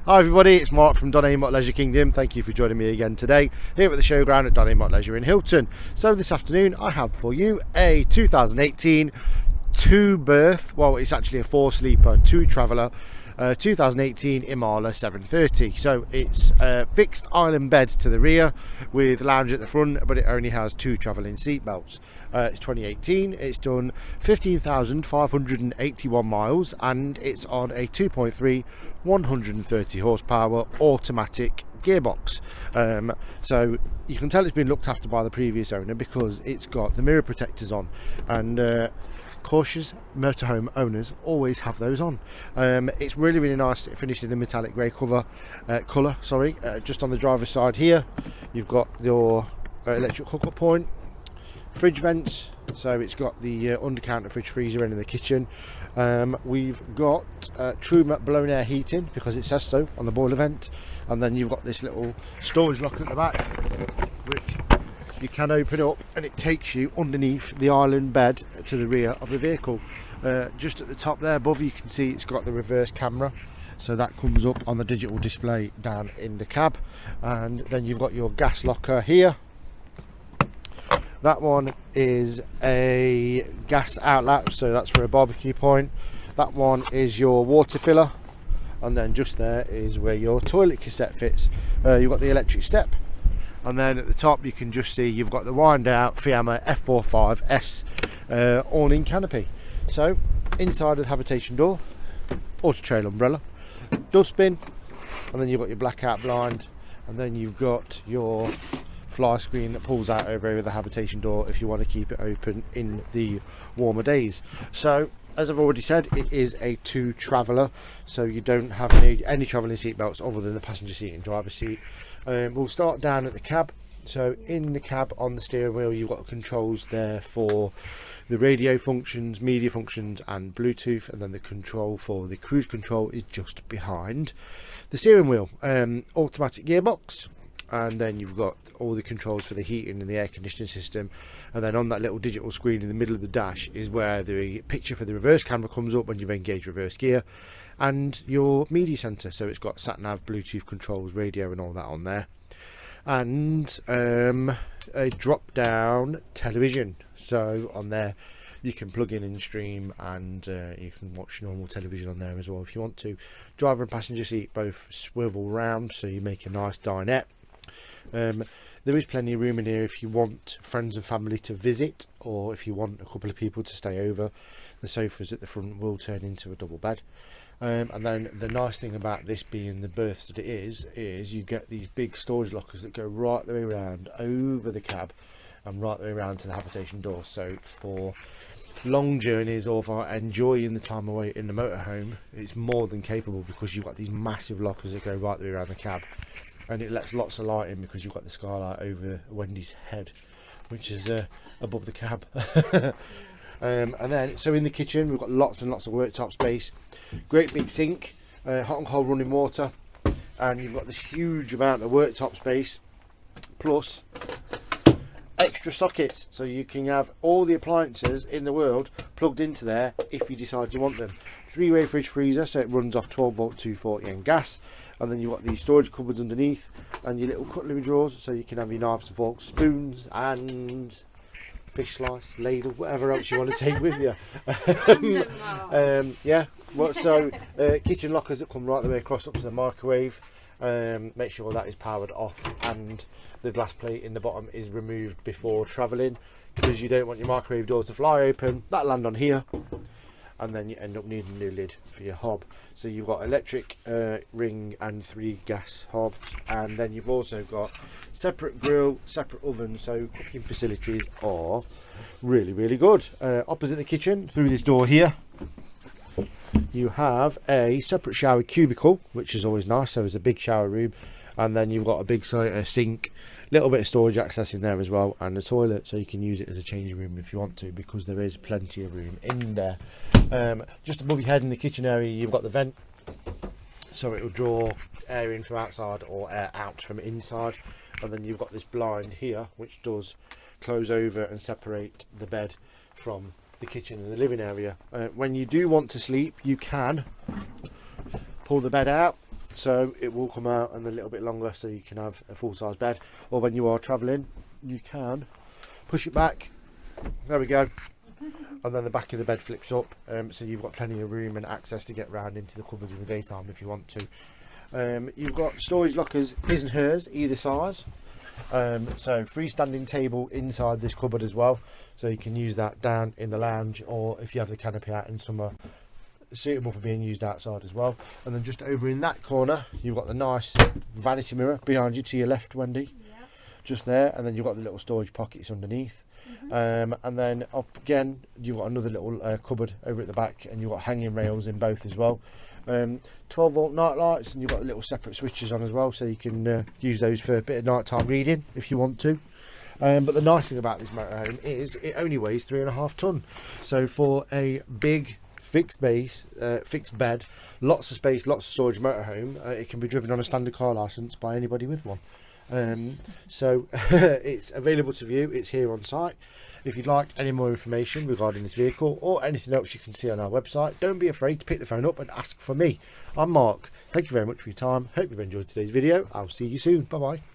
Hi everybody, it's Mark from Don Amott Leisure Kingdom. Thank you for joining me again today here at the showground at Don Amott Leisure in Hilton. So this afternoon I have for you a 2018 two-berth, well it's actually a four-sleeper, two-traveller, 2018 Imala 730. So it's a fixed island bed to the rear with lounge at the front, but it only has two travelling seat belts. It's 2018, it's done 15,581 miles, and it's on a 2.3 130 horsepower automatic gearbox. So you can tell it's been looked after by the previous owner because it's got the mirror protectors on, and cautious motorhome owners always have those on. It's really nice. It finished in the metallic grey colour. Just on the driver's side here you've got your electric hookup point, fridge vents, so it's got the under-counter fridge freezer in the kitchen. We've got true blown air heating because it says so on the boiler vent, and then you've got this little storage locker at the back which you can open up, and it takes you underneath the island bed to the rear of the vehicle. Just at the top there above, you can see it's got the reverse camera, so that comes up on the digital display down in the cab. And then you've got your gas locker here. That one is a gas outlet, so that's for a barbecue point. That one is your water filler, and then just there is where your toilet cassette fits. You've got the electric step, and then at the top you can just see you've got the wind out Fiamma F45S awning canopy. So inside of the habitation door, Auto-Trail umbrella, dustbin, and then you've got your blackout blind, and then you've got your fly screen that pulls out over the habitation door if you want to keep it open in the warmer days. So as I've already said, it is a two traveller, so you don't have any travelling seat belts other than the passenger seat and driver's seat. We'll start down at the cab. So in the cab on the steering wheel you've got controls there for the radio functions, media functions and Bluetooth, and then the control for the cruise control is just behind the steering wheel. Automatic gearbox, and then you've got all the controls for the heating and the air conditioning system, and then on that little digital screen in the middle of the dash is where the picture for the reverse camera comes up when you've engaged reverse gear, and your media center, so it's got sat nav, Bluetooth controls, radio and all that on there, and a drop down television. So on there you can plug in and stream, and you can watch normal television on there as well if you want to. Driver and passenger seat both swivel round, so you make a nice dinette. There is plenty of room in here if you want friends and family to visit, or if you want a couple of people to stay over. The sofas at the front will turn into a double bed. And then the nice thing about this being the berth that it is you get these big storage lockers that go right the way around over the cab and right the way around to the habitation door. So for long journeys or for enjoying the time away in the motorhome, it's more than capable, because you've got these massive lockers that go right the way around the cab. And it lets lots of light in because you've got the skylight over Wendy's head, which is above the cab. And then, so in the kitchen we've got lots and lots of worktop space, great big sink, hot and cold running water, and you've got this huge amount of worktop space, plus extra sockets, so you can have all the appliances in the world plugged into there if you decide you want them. Three-way fridge freezer, so it runs off 12 volt 240 and gas. And then you've got these storage cupboards underneath, and your little cutlery drawers, so you can have your knives and forks, spoons and fish slice, ladle, whatever else you want to take with you. Yeah, well, so kitchen lockers that come right the way across up to the microwave. Make sure that is powered off, and the glass plate in the bottom is removed before travelling, because you don't want your microwave door to fly open. That'll land on here, and then you end up needing a new lid for your hob. So you've got electric ring and 3 gas hobs, and then you've also got separate grill, separate oven, so cooking facilities are really good. Opposite the kitchen, through this door here, you have a separate shower cubicle, which is always nice, so it's a big shower room, and then you've got a big sink, little bit of storage access in there as well, and a toilet, so you can use it as a changing room if you want to, because there is plenty of room in there. Just above your head in the kitchen area you've got the vent, so it will draw air in from outside or air out from inside, and then you've got this blind here which does close over and separate the bed from the kitchen and the living area. When you do want to sleep, you can pull the bed out, so it will come out and a little bit longer, so you can have a full-size bed, or when you are traveling you can push it back, there we go, and then the back of the bed flips up, so you've got plenty of room and access to get round into the cupboards in the daytime if you want to. You've got storage lockers, his and hers, either side. So freestanding table inside this cupboard as well, so you can use that down in the lounge, or if you have the canopy out in summer, suitable for being used outside as well. And then just over in that corner you've got the nice vanity mirror behind you to your left, Wendy. Yep. Just there, and then you've got the little storage pockets underneath. And then up again you've got another little cupboard over at the back, and you've got hanging rails in both as well. 12-volt night lights, and you've got the little separate switches on as well, so you can use those for a bit of nighttime reading if you want to. But the nice thing about this motorhome is it only weighs 3.5 ton, so for a big fixed base, fixed bed, lots of space, lots of storage motorhome, it can be driven on a standard car licence by anybody with one. So it's available to view, it's here on site. If you'd like any more information regarding this vehicle or anything else you can see on our website, don't be afraid to pick the phone up and ask for me. I'm Mark. Thank you very much for your time. Hope you've enjoyed today's video. I'll see you soon. Bye bye.